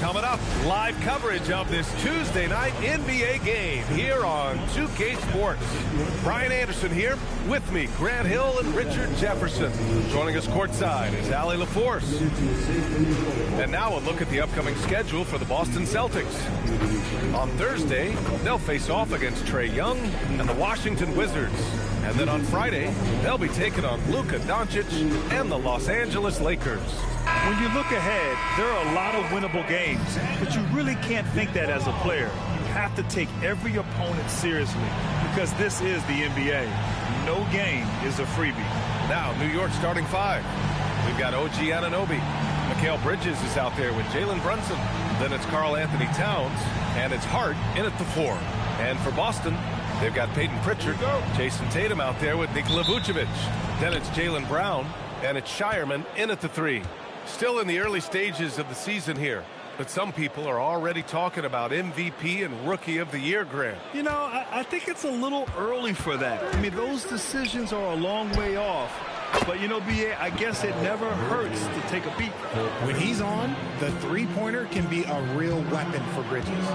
Coming up, live coverage of this Tuesday night NBA game here on 2K Sports. Brian Anderson here. With me, Grant Hill and Richard Jefferson. Joining us courtside is Allie LaForce. And now a look at the upcoming schedule for the Boston Celtics. On Thursday, they'll face off against Trae Young and the Washington Wizards. And then on Friday, they'll be taking on Luka Doncic and the Los Angeles Lakers. When you look ahead, there are a lot of winnable games, but you really can't think that as a player. You have to take every opponent seriously because this is the NBA. No game is a freebie. Now, New York starting five. We've got OG Anunoby. Mikal Bridges is out there with Jalen Brunson. Then it's Karl Anthony Towns, and it's Hart in at the 4. And for Boston, they've got Peyton Pritchard, Jason Tatum out there with Nikola Vucevic. Then it's Jaylen Brown, and it's Shireman in at the 3. Still in the early stages of the season here, but some people are already talking about MVP and Rookie of the Year, Grant. You know, I think it's a little early for that. I mean, those decisions are a long way off. But, you know, B.A., I guess it never hurts to take a peek. When he's on, the three-pointer can be a real weapon for Bridges.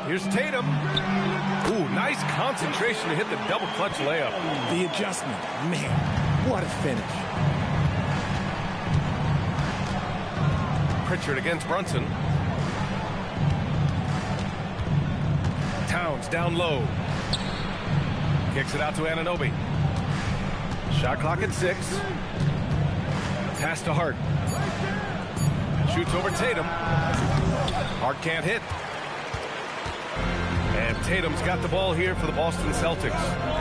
Here's Tatum. Ooh, nice concentration to hit the double clutch layup. The adjustment, man, what a finish. Pritchard against Brunson. Towns down low. Kicks it out to Anunoby. Shot clock at 6. Pass to Hart. Shoots over Tatum. Hart can't hit. And Tatum's got the ball here for the Boston Celtics.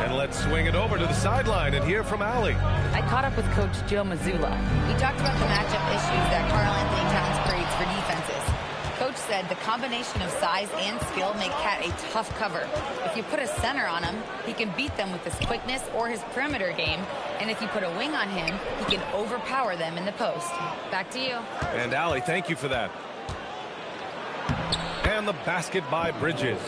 And let's swing it over to the sideline and hear from Allie. I caught up with Coach Joe Mazzulla. He talked about the matchup issues that Karl Anthony Towns creates for defenses. Coach said the combination of size and skill make Cat a tough cover. If you put a center on him, he can beat them with his quickness or his perimeter game. And if you put a wing on him, he can overpower them in the post. Back to you. And Allie, thank you for that. And the basket by Bridges.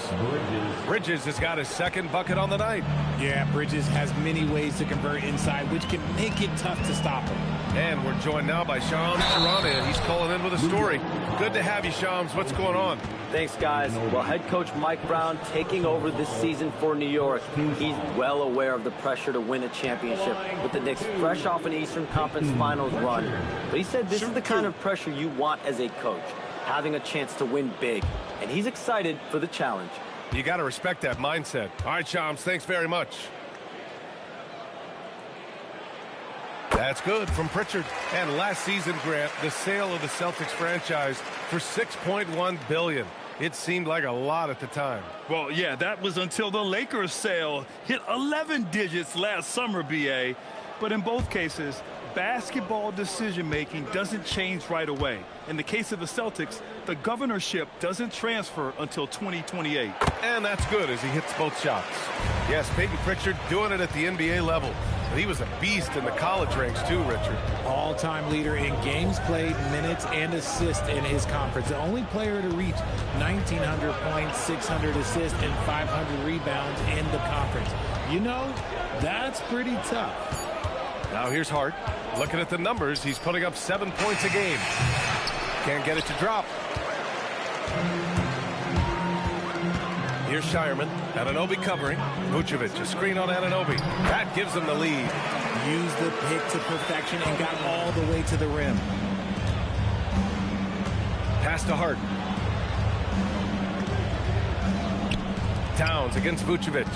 Bridges has got his second bucket on the night. Yeah, Bridges has many ways to convert inside, which can make it tough to stop him. And we're joined now by Shams Charania. He's calling in with a story. Good to have you, Shams. What's going on? Thanks, guys. Well, head coach Mike Brown taking over this season for New York. He's well aware of the pressure to win a championship with the Knicks fresh off an Eastern Conference Finals run. But he said this is the kind of pressure you want as a coach, having a chance to win big. And he's excited for the challenge. You got to respect that mindset. All right, Shams, thanks very much. That's good from Pritchard. And last season, Grant, the sale of the Celtics franchise for $6.1 billion. It seemed like a lot at the time. Well, yeah, that was until the Lakers sale hit 11 digits last summer, B.A. But in both cases, basketball decision-making doesn't change right away. In the case of the Celtics, the governorship doesn't transfer until 2028. And that's good as he hits both shots. Yes, Peyton Pritchard doing it at the NBA level. But he was a beast in the college ranks too, Richard. All-time leader in games played, minutes, and assists in his conference. The only player to reach 1,900 points, 600 assists, and 500 rebounds in the conference. You know, that's pretty tough. Now here's Hart. Looking at the numbers, he's putting up 7 points a game. Can't get it to drop. Here's Shireman. Anunoby covering. Vucevic, a screen on Anunoby. That gives them the lead. Used the pick to perfection and got all the way to the rim. Pass to Hart. Towns against Vucevic.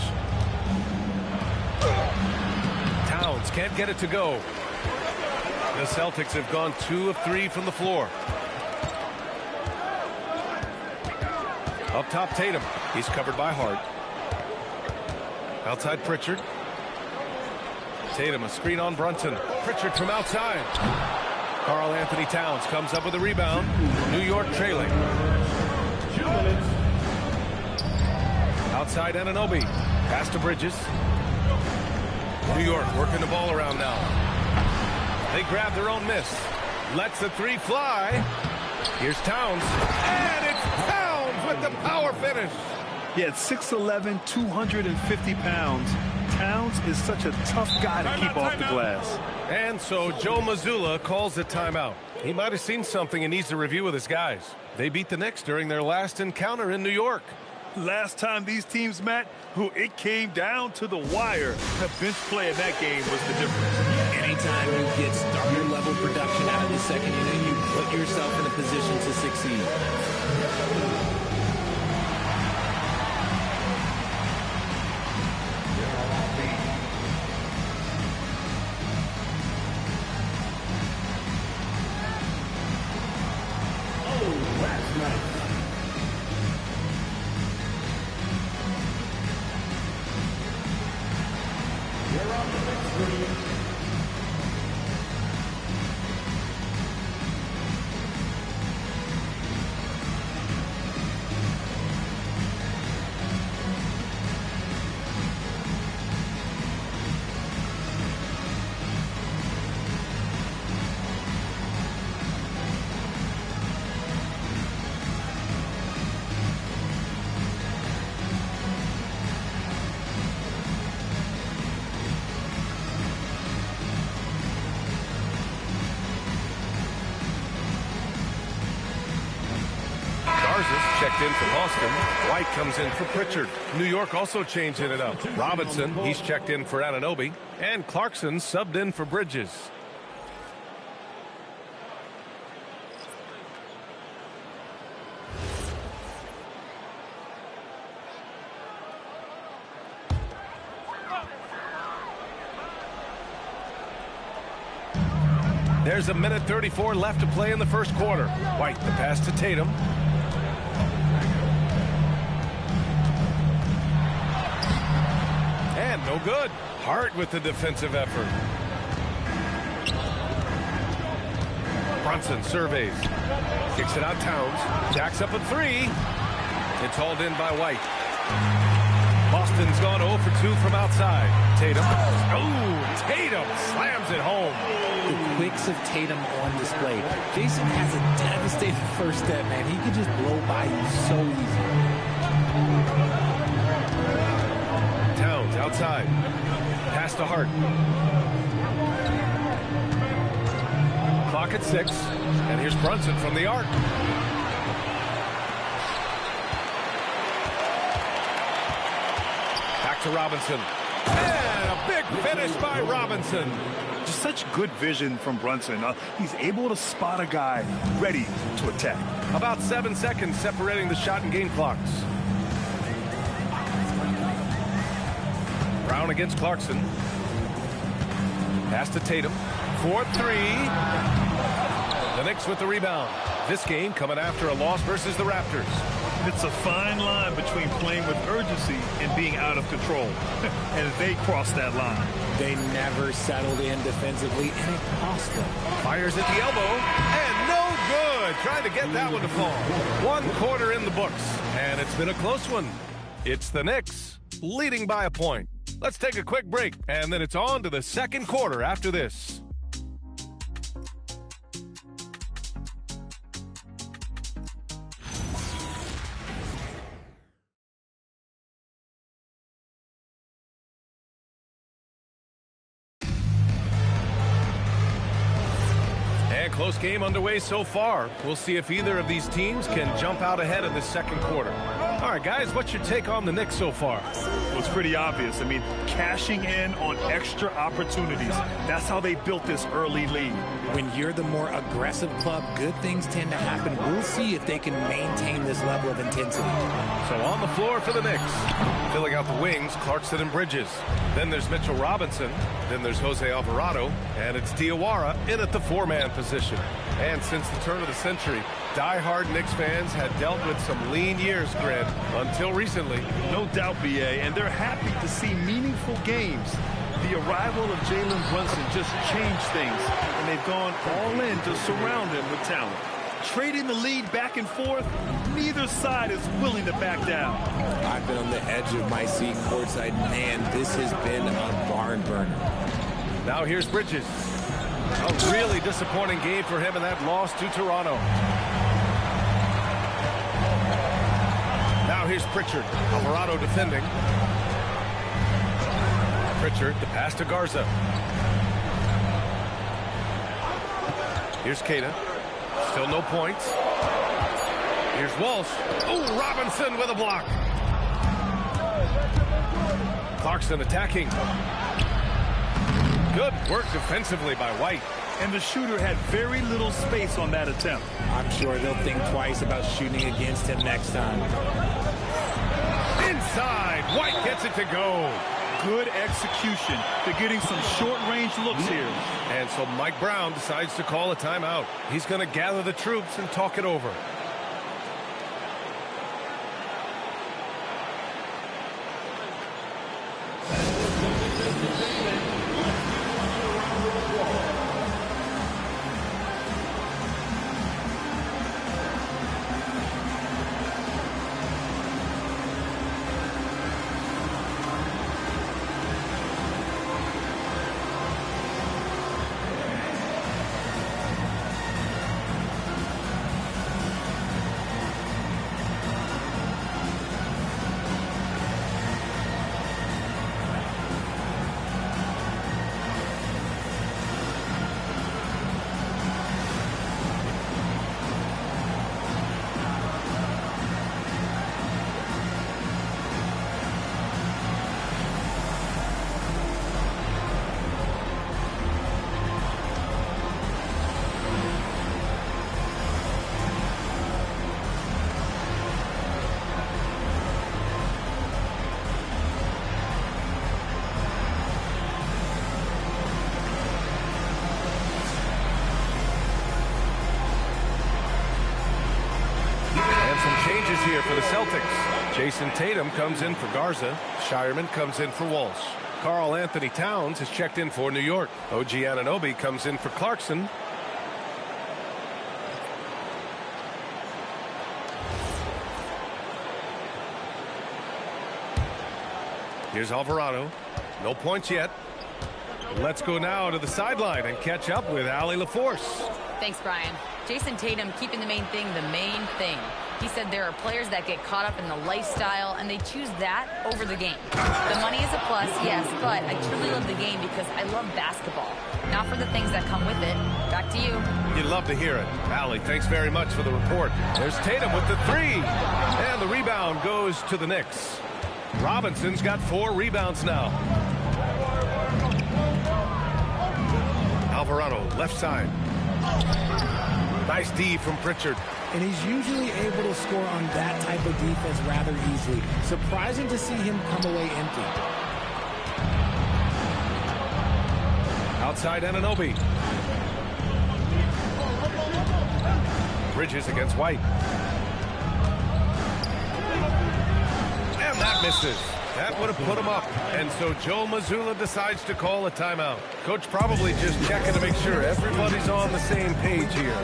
Towns can't get it to go. The Celtics have gone 2 of 3 from the floor. Up top, Tatum. He's covered by Hart. Outside, Pritchard. Tatum, a screen on Brunson. Pritchard from outside. Karl Anthony Towns comes up with a rebound. New York trailing. 2 minutes. Outside, Anunoby. Pass to Bridges. New York working the ball around now. They grab their own miss. Lets the 3 fly. Here's Towns. And it's Towns with the power finish. Yeah, at 6'11", 250 pounds. Towns is such a tough guy to keep off the glass. And so Joe Mazzulla calls a timeout. He might have seen something and needs to review with his guys. They beat the Knicks during their last encounter in New York. Last time these teams met, it came down to the wire. The bench play in that game was the difference. Anytime you get starter-level production out of the second unit, you put yourself in a position to succeed. Checked in for Boston. White comes in for Pritchard. New York also changing it up. Robinson, he's checked in for Anunoby. And Clarkson subbed in for Bridges. There's a minute 34 left to play in the first quarter. White, the pass to Tatum. And no good. Hart with the defensive effort. Brunson surveys. Kicks it out Towns. Jacks up a three. It's hauled in by White. Boston's gone 0 for 2 from outside. Tatum. Oh, Tatum slams it home. The quicks of Tatum on display. Jason has a devastating first step, man. He could just blow by you so easy. Towns outside. Pass to Hart. Clock at 6. And here's Brunson from the arc. Back to Robinson. And a big finish by Robinson. Just such good vision from Brunson. He's able to spot a guy ready to attack. About 7 seconds separating the shot and game clocks. Brown against Clarkson. Pass to Tatum. 4-3. The Knicks with the rebound. This game coming after a loss versus the Raptors. It's a fine line between playing with urgency and being out of control. And they crossed that line. They never settled in defensively, and it cost them. Fires at the elbow, and no good. Trying to get that one to fall. 1 quarter in the books, and it's been a close one. It's the Knicks leading by a point. Let's take a quick break, and then it's on to the second quarter after this. Close game underway so far. We'll see if either of these teams can jump out ahead in the second quarter. All right, guys, what's your take on the Knicks so far? Well, it's pretty obvious. I mean, cashing in on extra opportunities. That's how they built this early lead. When you're the more aggressive club, good things tend to happen. We'll see if they can maintain this level of intensity. So on the floor for the Knicks. Filling out the wings, Clarkson and Bridges. Then there's Mitchell Robinson. Then there's Jose Alvarado. And it's Diawara in at the 4-man position. And since the turn of the century, die-hard Knicks fans had dealt with some lean years, Grant, until recently. No doubt, B.A., and they're happy to see meaningful games. The arrival of Jalen Brunson just changed things, and they've gone all in to surround him with talent. Trading the lead back and forth, neither side is willing to back down. I've been on the edge of my seat courtside. Man, this has been a barn burner. Now here's Bridges. A really disappointing game for him in that loss to Toronto. Now here's Pritchard. Alvarado defending. Pritchard, the pass to Garza. Here's Queta. Still no points. Here's Walsh. Oh, Robinson with a block. Clarkson attacking. Good work defensively by White. And the shooter had very little space on that attempt. I'm sure they'll think twice about shooting against him next time. Inside. White gets it to go. Good execution. They're getting some short-range looks here. And so Mike Brown decides to call a timeout. He's going to gather the troops and talk it over. Changes here for the Celtics. Jason Tatum comes in for Garza. Shireman comes in for Walsh. Karl Anthony Towns is checked in for New York. OG Anunoby comes in for Clarkson. Here's Alvarado. No points yet. Let's go now to the sideline and catch up with Allie LaForce. Thanks, Brian. Jason Tatum keeping the main thing the main thing. He said there are players that get caught up in the lifestyle, and they choose that over the game. The money is a plus, yes, but I truly love the game because I love basketball, not for the things that come with it. Back to you. You'd love to hear it. Allie, thanks very much for the report. There's Tatum with the three, and the rebound goes to the Knicks. Robinson's got 4 rebounds now. Alvarado, left side. Nice D from Pritchard. And he's usually able to score on that type of defense rather easily. Surprising to see him come away empty. Outside Anunoby. Bridges against White. And that misses. That would have put him up. And so Joe Mazzulla decides to call a timeout. Coach probably just checking to make sure everybody's on the same page here.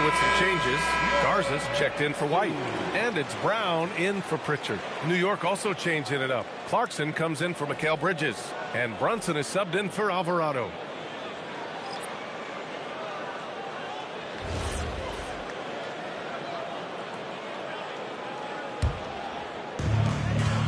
With some changes, Garza's checked in for White, and it's Brown in for Pritchard. New York also changing it up. Clarkson comes in for Mikal Bridges, and Brunson is subbed in for Alvarado.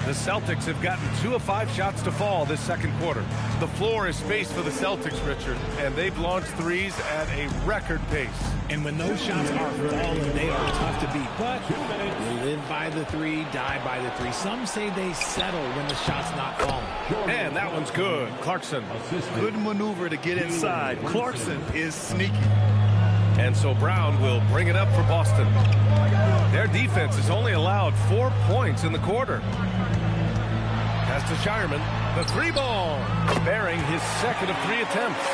The Celtics have gotten 2 of 5 shots to fall this second quarter. The floor is spaced for the Celtics, Richard, and they've launched threes at a record pace. And when those shots are falling, they are tough to beat. But they live by the three, die by the three. Some say they settle when the shot's not falling. And that one's good. Clarkson. Good maneuver to get inside. Clarkson is sneaky. And so Brown will bring it up for Boston. Their defense has only allowed 4 points in the quarter. Pass to Shireman. The 3-ball. Bearing his second of 3 attempts.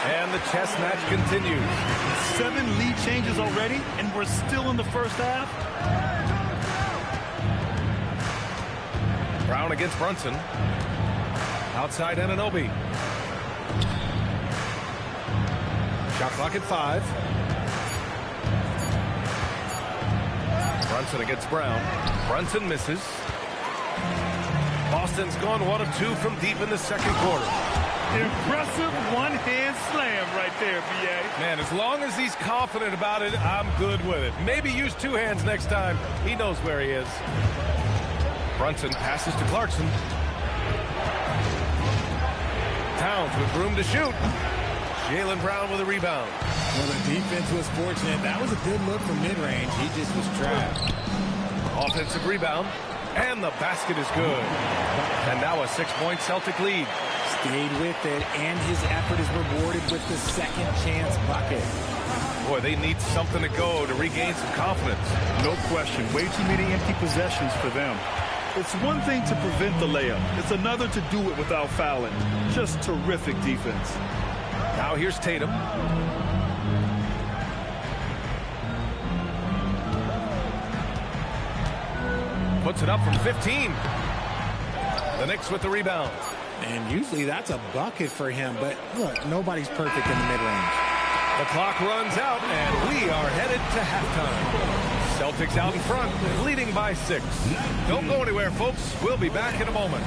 And the chess match continues. 7 lead changes already, and we're still in the first half. Brown against Brunson. Outside Anunoby. Shot clock at 5. Brunson against Brown. Brunson misses. Boston's gone 1 of 2 from deep in the second quarter. Impressive one-hand slam right there, B.A. Man, as long as he's confident about it, I'm good with it. Maybe use 2 hands next time. He knows where he is. Brunson passes to Clarkson. Towns with room to shoot. Jaylen Brown with a rebound. Well, the defense was fortunate. That was a good look from mid-range. He just was trapped. Offensive rebound. And the basket is good. And now a 6-point Celtic lead. Stayed with it, and his effort is rewarded with the second chance bucket. Boy, they need something to go to regain some confidence. No question. Way too many empty possessions for them. It's one thing to prevent the layup. It's another to do it without fouling. Just terrific defense. Now here's Tatum. Puts it up from 15. The Knicks with the rebound. And usually that's a bucket for him, but look, nobody's perfect in the mid-range. The clock runs out, and we are headed to halftime. Celtics out in front, leading by 6. Don't go anywhere, folks. We'll be back in a moment.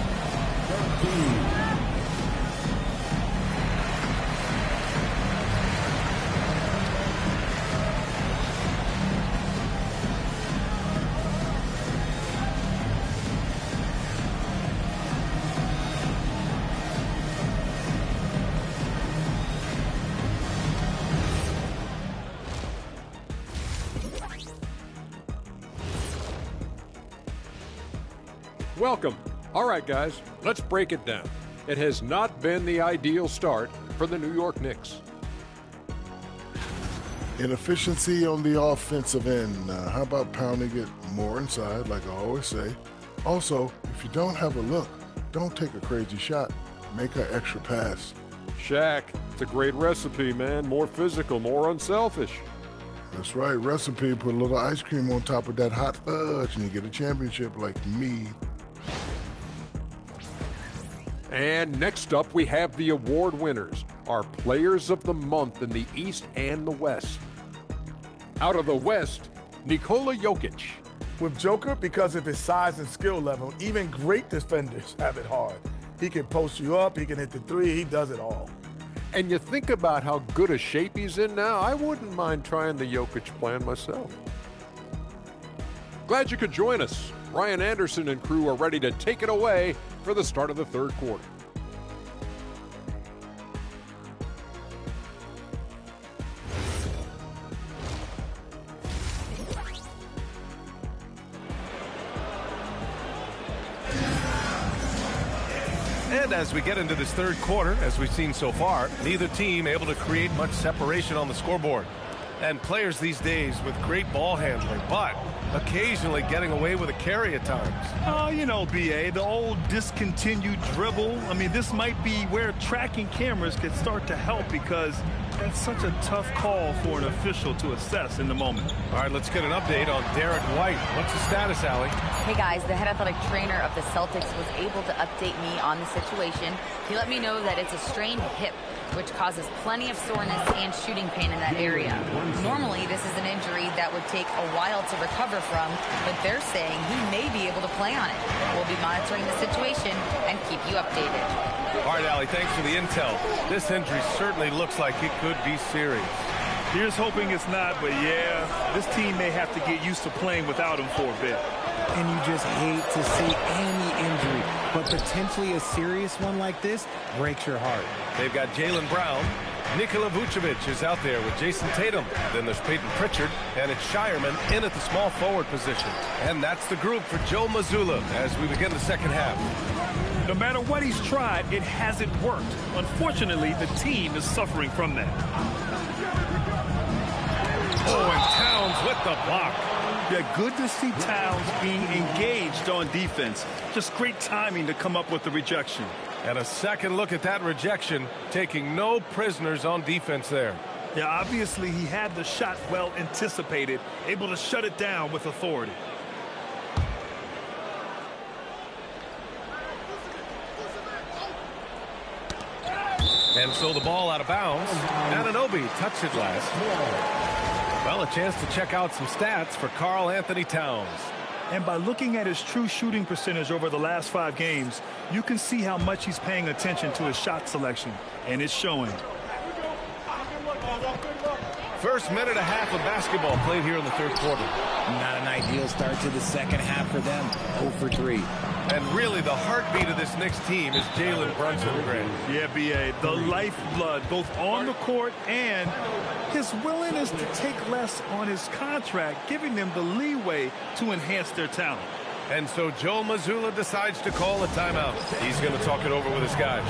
Welcome. All right, guys, let's break it down. It has not been the ideal start for the New York Knicks. Inefficiency on the offensive end. How about pounding it more inside, like I always say? Also, if you don't have a look, don't take a crazy shot. Make an extra pass. Shaq, it's a great recipe, man. More physical, more unselfish. That's right. Recipe, put a little ice cream on top of that hot fudge, and you get a championship like me. And next up, we have the award winners, our players of the month in the East and the West. Out of the West, Nikola Jokic. With Joker, because of his size and skill level, even great defenders have it hard. He can post you up, he can hit the 3, he does it all. And you think about how good a shape he's in now, I wouldn't mind trying the Jokic plan myself. Glad you could join us. Ryan Anderson and crew are ready to take it away for the start of the third quarter. And as we get into this third quarter, as we've seen so far, neither team able to create much separation on the scoreboard. And players these days with great ball handling, but occasionally getting away with a carry at times. Oh, you know, B.A., the old discontinued dribble. I mean, this might be where tracking cameras could start to help because that's such a tough call for an official to assess in the moment. All right, let's get an update on Derek White. What's the status, Allie? Hey guys, the head athletic trainer of the Celtics was able to update me on the situation. He let me know that it's a strained hip, which causes plenty of soreness and shooting pain in that area. Normally, this is an injury that would take a while to recover from, but they're saying he may be able to play on it. We'll be monitoring the situation and keep you updated. All right, Allie, thanks for the intel. This injury certainly looks like it could be serious. Here's hoping it's not, but yeah, this team may have to get used to playing without him for a bit. And you just hate to see any injury, but potentially a serious one like this breaks your heart. They've got Jaylen Brown. Nikola Vucevic is out there with Jason Tatum. Then there's Peyton Pritchard, and it's Shireman in at the small forward position. And that's the group for Joe Mazzulla as we begin the second half. No matter what he's tried, it hasn't worked. Unfortunately, the team is suffering from that. Oh, and Towns with the block. Yeah, good to see Towns being engaged on defense. Just great timing to come up with the rejection. And a second look at that rejection, taking no prisoners on defense there. Yeah, obviously he had the shot well anticipated, able to shut it down with authority. And so the ball out of bounds. Anunoby touched it last. Well, a chance to check out some stats for Karl Anthony Towns. And by looking at his true shooting percentage over the last 5 games, you can see how much he's paying attention to his shot selection, and it's showing. First minute and a half of basketball played here in the third quarter. Not an ideal start to the second half for them. 0 for 3. And really the heartbeat of this Knicks team is Jalen Brunson, Grant. Yeah, B.A., the lifeblood both on the court and his willingness to take less on his contract, giving them the leeway to enhance their talent. And so Joe Mazzulla decides to call a timeout. He's going to talk it over with his guys.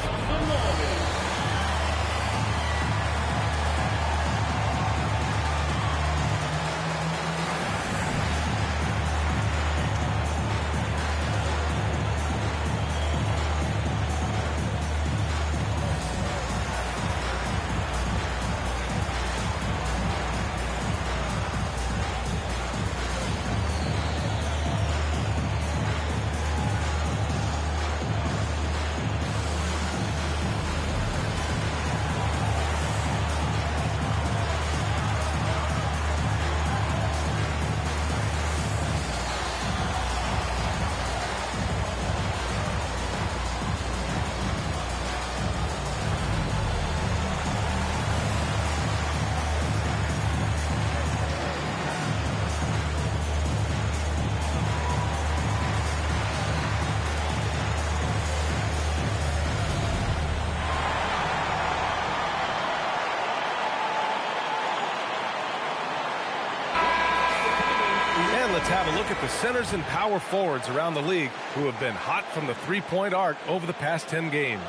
Let's have a look at the centers and power forwards around the league who have been hot from the three-point arc over the past 10 games.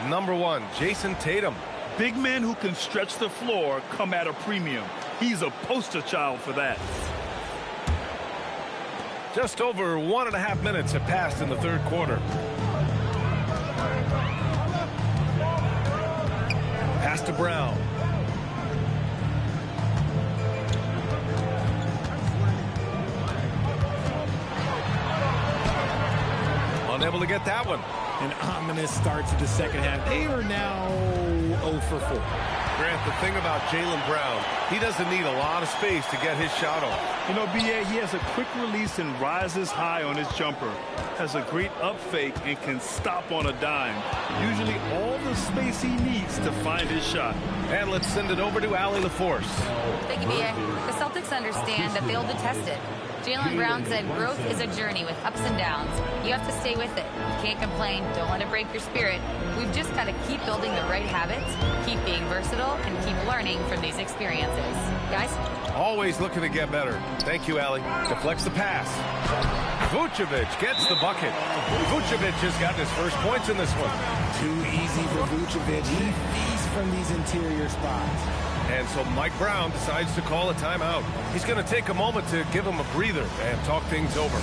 Number 1, Jason Tatum. Big men who can stretch the floor come at a premium. He's a poster child for that. Just over 1.5 minutes have passed in the third quarter. Pass to Brown. Unable to get that one. An ominous start to the second half. They are now 0 for 4. Grant, the thing about Jaylen Brown, he doesn't need a lot of space to get his shot off. You know, B.A., he has a quick release and rises high on his jumper. Has a great up fake and can stop on a dime. Usually all the space he needs to find his shot. And let's send it over to Allie LaForce. Thank you, B.A. The Celtics understand that they'll be tested. Jaylen Brown said growth is a journey with ups and downs. You have to stay with it. You can't complain. Don't let it break your spirit. We've just got to keep building the right habits, keep being versatile, and keep learning from these experiences. Guys? Always looking to get better. Thank you, Allie. Deflects the pass. Vucevic gets the bucket. Vucevic has gotten his first points in this one. Too easy for Vucevic. He feasts from these interior spots. And so Mike Brown decides to call a timeout. He's going to take a moment to give him a breather and talk things over.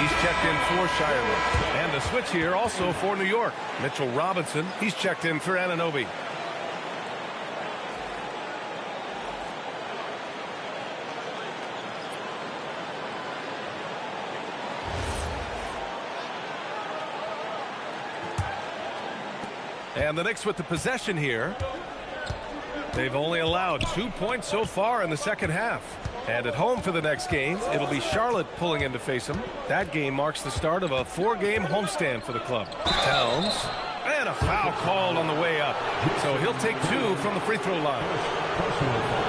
He's checked in for Shireman. And the switch here also for New York. Mitchell Robinson, he's checked in for Anunoby. And the Knicks with the possession here. They've only allowed 2 points so far in the second half. And at home for the next game, it'll be Charlotte pulling in to face them. That game marks the start of a 4-game homestand for the club. Towns, and a foul called on the way up. So he'll take 2 from the free throw line.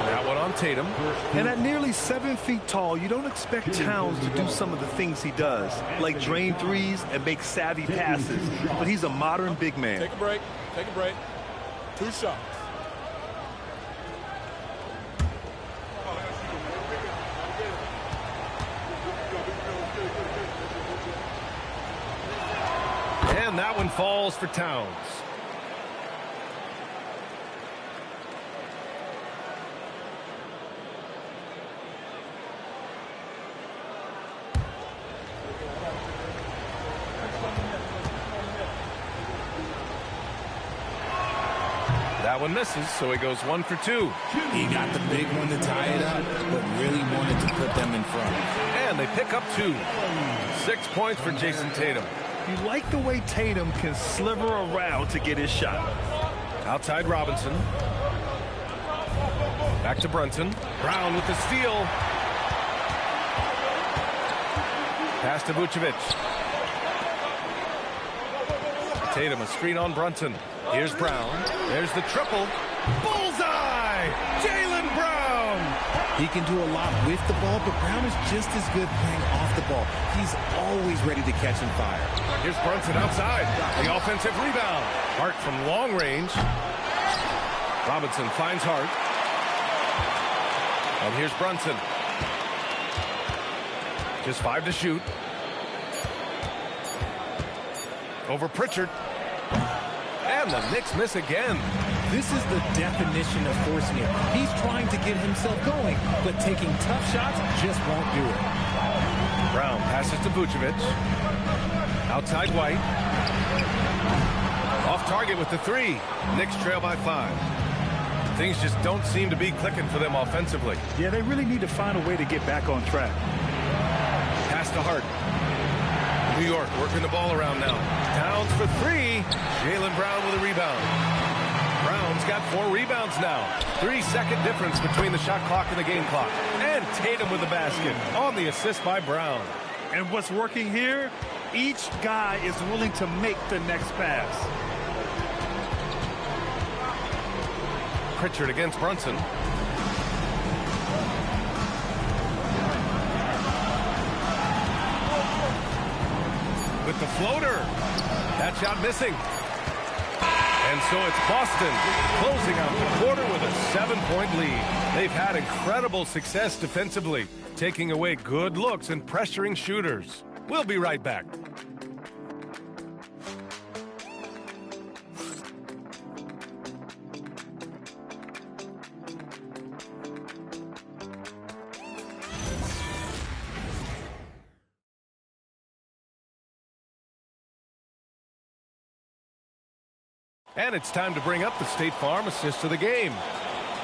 That one on Tatum. And at nearly 7 feet tall, you don't expect Towns to do some of the things he does, like drain threes and make savvy passes. But he's a modern big man. Take a break. Take a break. 2 shots. And that one falls for Towns. That one misses, so he goes 1 for 2. He got the big one to tie it up, but really wanted to put them in front. And they pick up 2. 6 points for Jason Tatum. You like the way Tatum can sliver around to get his shot. Outside Robinson. Back to Brunson. Brown with the steal. Pass to Vucevic. Tatum, a screen on Brunson. Here's Brown. There's the triple. Bullseye! Jaylen Brown! He can do a lot with the ball, but Brown is just as good playing off the ball. He's always ready to catch and fire. Here's Brunson outside. The offensive rebound. Hart from long range. Robinson finds Hart. And here's Brunson. Just 5 to shoot. Over Pritchard. And the Knicks miss again. This is the definition of forcing it. He's trying to get himself going, but taking tough shots just won't do it. Brown passes to Vucevic. Outside White. Off target with the 3. Knicks trail by 5. Things just don't seem to be clicking for them offensively. Yeah, they really need to find a way to get back on track. Pass to Hart. New York working the ball around now. Towns for 3. Jaylen Brown with a rebound. Brown's got 4 rebounds now. 3-second difference between the shot clock and the game clock. And Tatum with the basket on the assist by Brown. And what's working here? Each guy is willing to make the next pass. Pritchard against Brunson. With the floater. That shot missing. And so it's Boston closing out the quarter with a 7-point lead. They've had incredible success defensively, taking away good looks and pressuring shooters. We'll be right back. And it's time to bring up the State Farm assist of the game.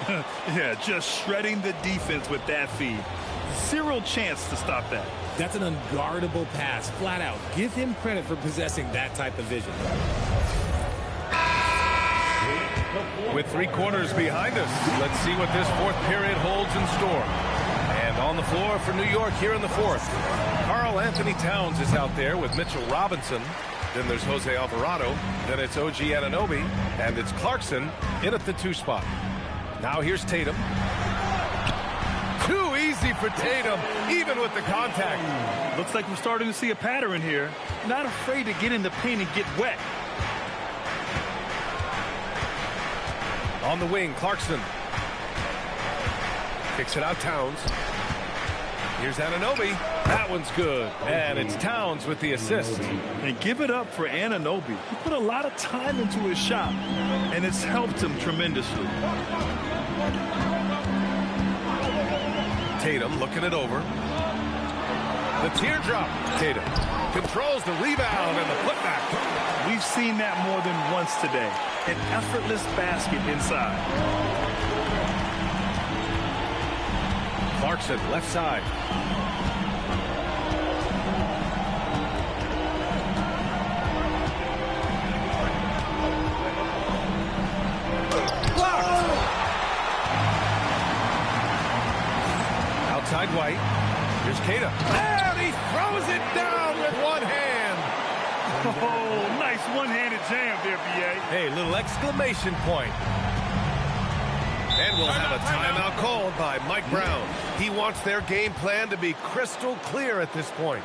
Yeah, just shredding the defense with that feed. Zero chance to stop that. That's an unguardable pass, flat out. Give him credit for possessing that type of vision. With 3 quarters behind us, let's see what this 4th period holds in store. And on the floor for New York here in the 4th, Karl Anthony Towns is out there with Mitchell Robinson. Then there's Jose Alvarado. Then it's OG Anunoby. And it's Clarkson in at the 2 spot. Now here's Tatum. Too easy for Tatum, even with the contact. Looks like we're starting to see a pattern here. Not afraid to get in the paint and get wet. On the wing, Clarkson. Kicks it out, Towns. Here's Anunoby. That one's good. And it's Towns with the assist. And give it up for Anunoby. He put a lot of time into his shot, and it's helped him tremendously. Tatum looking it over. The teardrop. Tatum controls the rebound and the putback. We've seen that more than once today. An effortless basket inside. Clarkson, left side. Outside White. Here's Kata. And he throws it down with one hand. Oh, nice one-handed jam there, B.A. Hey, little exclamation point. And we'll have a timeout called by Mike Brown. He wants their game plan to be crystal clear at this point.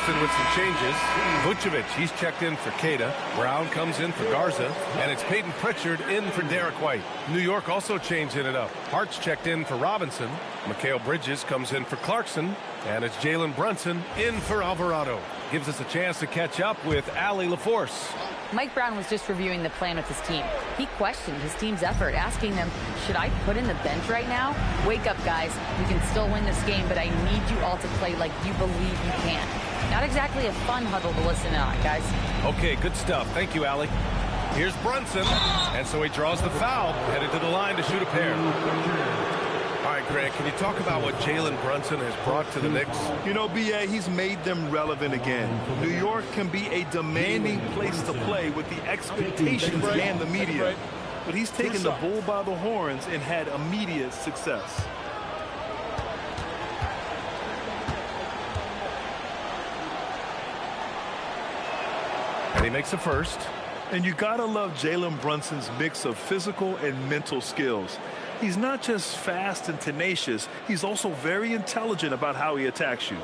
With some changes. Vucevic, he's checked in for Kata. Brown comes in for Garza. And it's Peyton Pritchard in for Derek White. New York also changing it up. Hart's checked in for Robinson. Mikal Bridges comes in for Clarkson. And it's Jalen Brunson in for Alvarado. Gives us a chance to catch up with Allie LaForce. Mike Brown was just reviewing the plan with his team. He questioned his team's effort, asking them, should I put in the bench right now? Wake up, guys. We can still win this game, but I need you all to play like you believe you can. Not exactly a fun huddle to listen on, guys. Okay, good stuff. Thank you, Allie. Here's Brunson. And so he draws the foul, headed to the line to shoot a pair. All right, Grant, can you talk about what Jalen Brunson has brought to the Knicks? You know, B.A., he's made them relevant again. New York can be a demanding place to play with the expectations and the media. But he's taken the bull by the horns and had immediate success. And he makes the first. And you gotta love Jalen Brunson's mix of physical and mental skills. He's not just fast and tenacious, he's also very intelligent about how he attacks you.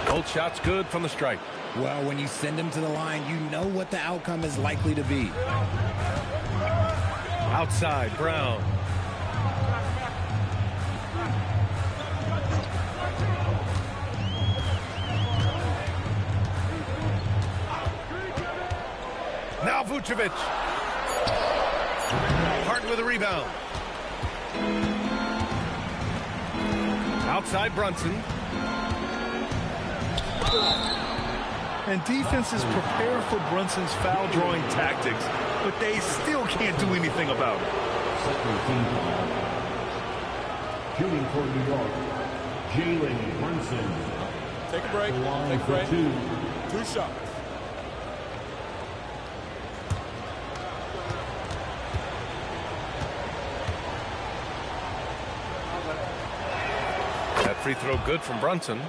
Both shots good from the stripe. Well, when you send him to the line, you know what the outcome is likely to be. Outside, Brown. Now Vucevic. Harden with a rebound. Outside Brunson. And defenses prepare for Brunson's foul drawing tactics, but they still can't do anything about it. Shooting for New York, Jalen Brunson. Take a break. Take a break. Two shots. That free throw good from Brunson.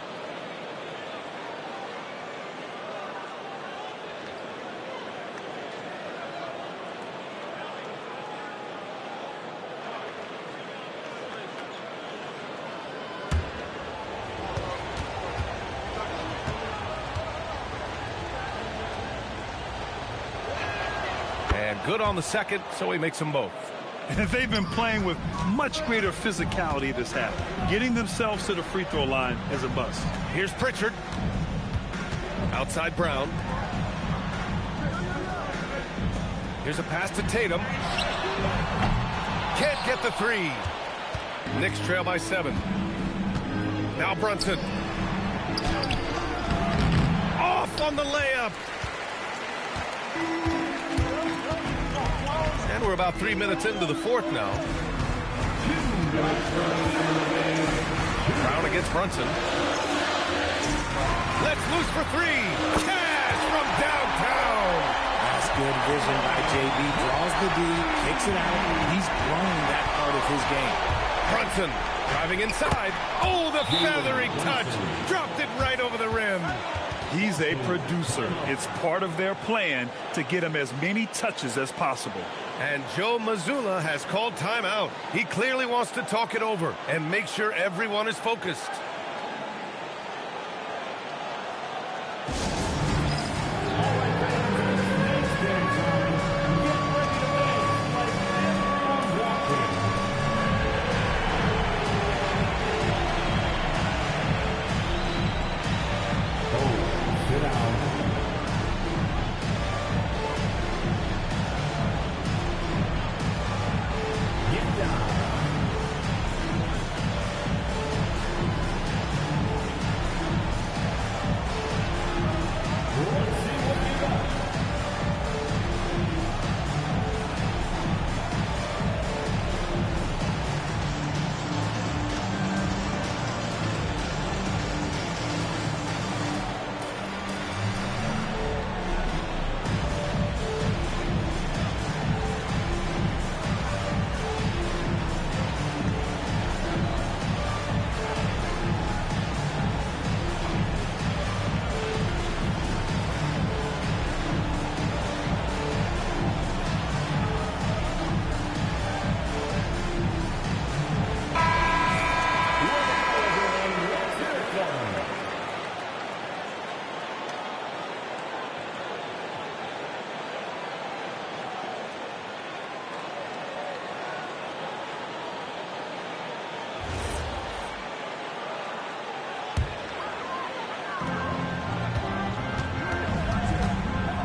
And good on the second, so he makes them both. And they've been playing with much greater physicality this half. Getting themselves to the free throw line is a must. Here's Pritchard. Outside Brown. Here's a pass to Tatum. Can't get the three. Knicks trail by 7. Now Brunson. Off on the layup. And we're about 3 minutes into the fourth now. Brown against Brunson. Let's loose for 3. Cash from downtown. That's good vision by JB. Draws the D, kicks it out. He's growing that part of his game. Brunson driving inside. Oh, the feathery touch. Dropped it right over the rim. He's a producer. It's part of their plan to get him as many touches as possible. And Joe Mazzulla has called timeout. He clearly wants to talk it over and make sure everyone is focused.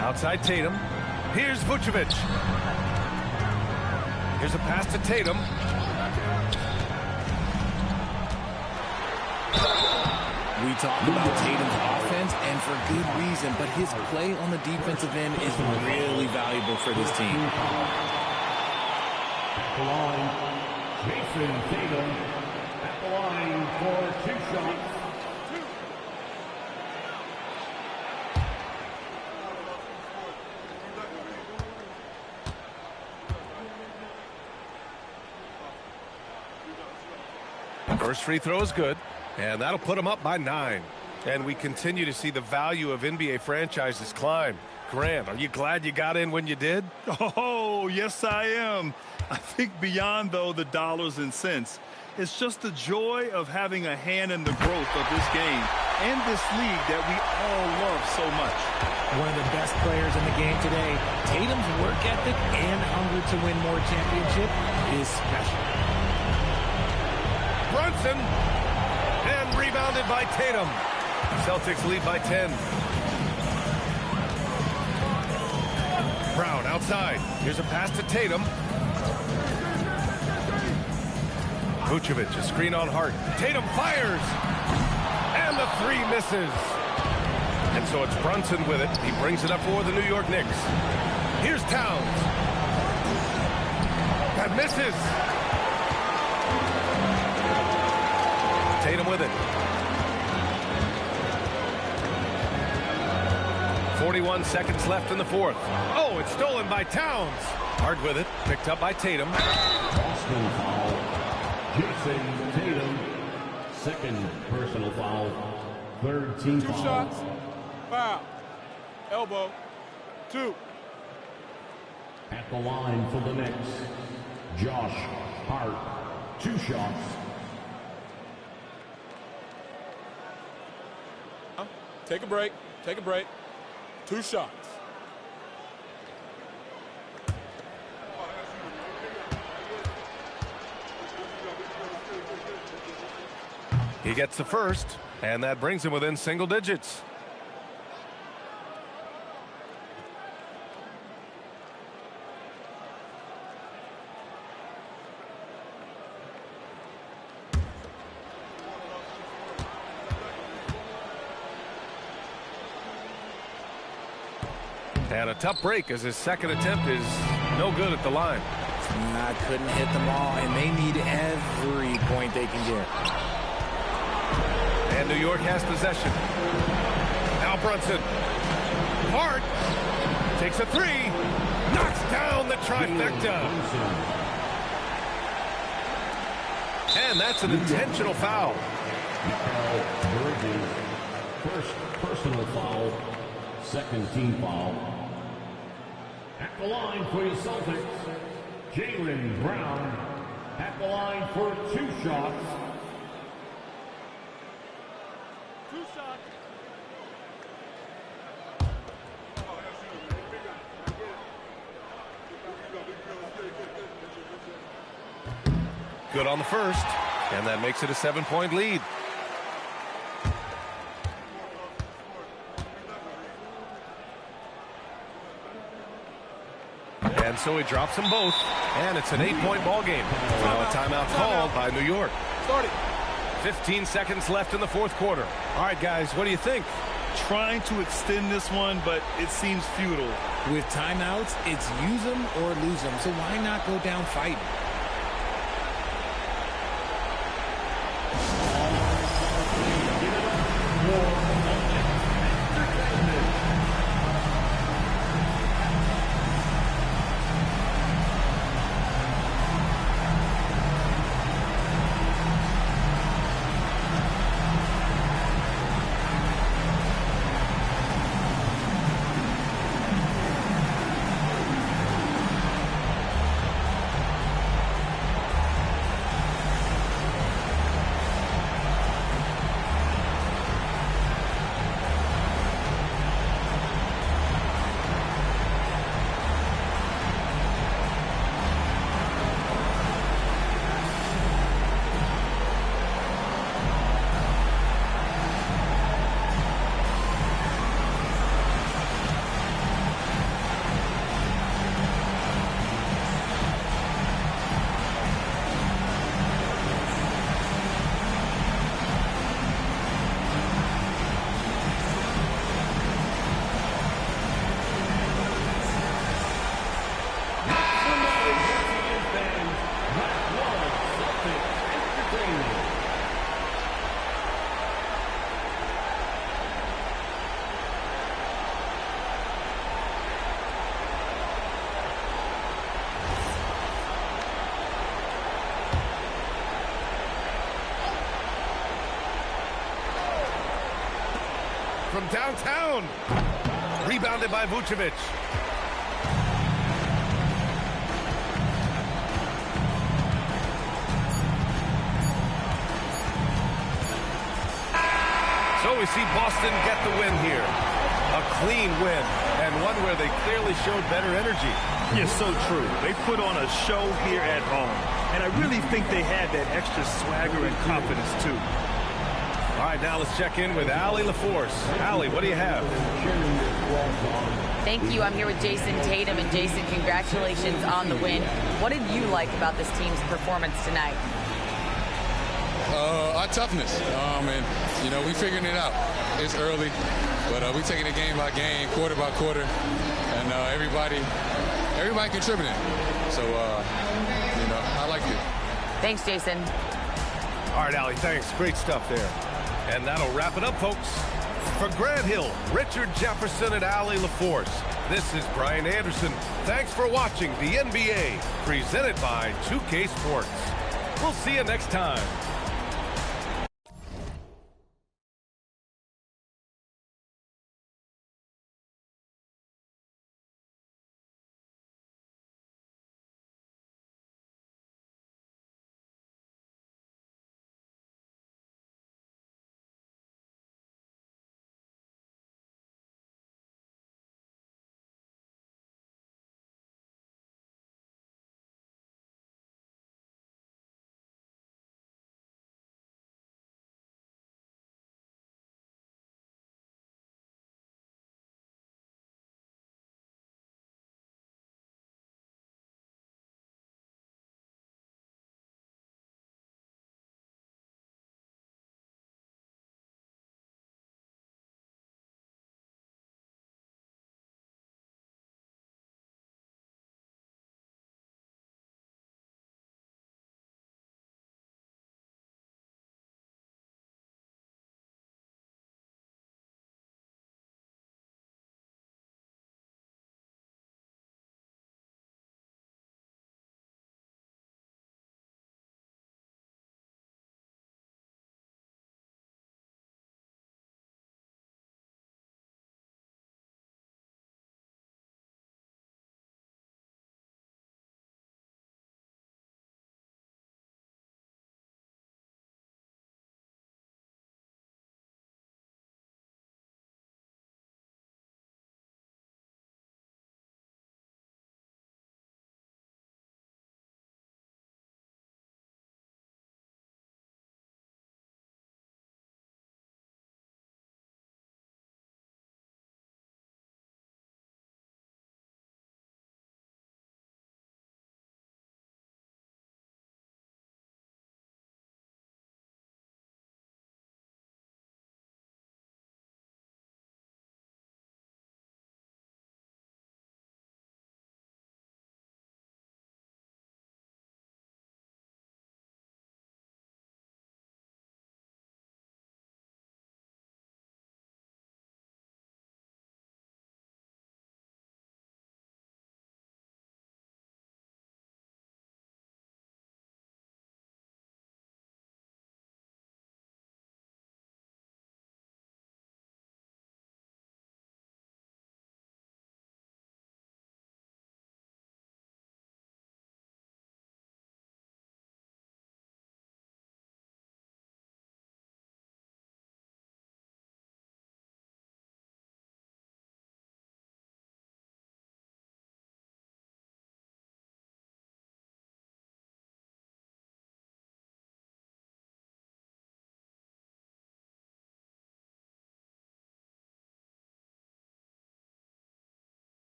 Outside Tatum. Here's Vucevic. Here's a pass to Tatum. We talk about Tatum's offense, and for good reason, but his play on the defensive end is really valuable for this team. At the line, Jason Tatum. At the line for 2 shots. First free throw is good, and that'll put them up by 9. And we continue to see the value of NBA franchises climb. Grant, are you glad you got in when you did? Oh, yes, I am. I think beyond, though, the dollars and cents, it's just the joy of having a hand in the growth of this game and this league that we all love so much. One of the best players in the game today. Tatum's work ethic and hunger to win more championship is special. Brunson, and rebounded by Tatum. Celtics lead by 10. Brown outside. Here's a pass to Tatum. Vucevic, a screen on Hart. Tatum fires, and the 3 misses. And so it's Brunson with it. He brings it up for the New York Knicks. Here's Towns. That misses. Tatum with it. 41 seconds left in the fourth. Oh, it's stolen by Towns. Hard with it. Picked up by Tatum. Boston foul. Jason Tatum. Second personal foul. Third team foul. 2 shots. Foul. Elbow. 2. At the line for the Knicks, Josh Hart. 2 shots. Take a break. Take a break. 2 shots. He gets the first, and that brings him within single digits. And a tough break as his second attempt is no good at the line. I couldn't hit them all, and they need every point they can get. And New York has possession. Now Brunson. Hart takes a three. Knocks down the trifecta. And that's an intentional foul. First personal foul, second team foul. At the line for the Celtics, Jaylen Brown. At the line for 2 shots. 2 shots. Good on the first, and that makes it a 7-point lead. And so he drops them both, and it's an 8-point ball game. Now a timeout called by New York. 15 seconds left in the fourth quarter. All right, guys, what do you think? Trying to extend this one, but it seems futile. With timeouts, it's use them or lose them, so why not go down fighting? From downtown. Rebounded by Vucevic. So we see Boston get the win here. A clean win, and one where they clearly showed better energy. Yeah, so true. They put on a show here at home, and I really think they had that extra swagger and confidence, too. All right, now let's check in with Allie LaForce. Allie, what do you have? Thank you. I'm here with Jason Tatum. And Jason, congratulations on the win. What did you like about this team's performance tonight? Our toughness. And, you know, we figuring it out. It's early, but we taking it game by game, quarter by quarter, and everybody contributing. So, you know, I like it. Thanks, Jason. All right, Allie, thanks. Great stuff there. And that'll wrap it up, folks. For Grant Hill, Richard Jefferson, and Allie LaForce, this is Brian Anderson. Thanks for watching the NBA, presented by 2K Sports. We'll see you next time.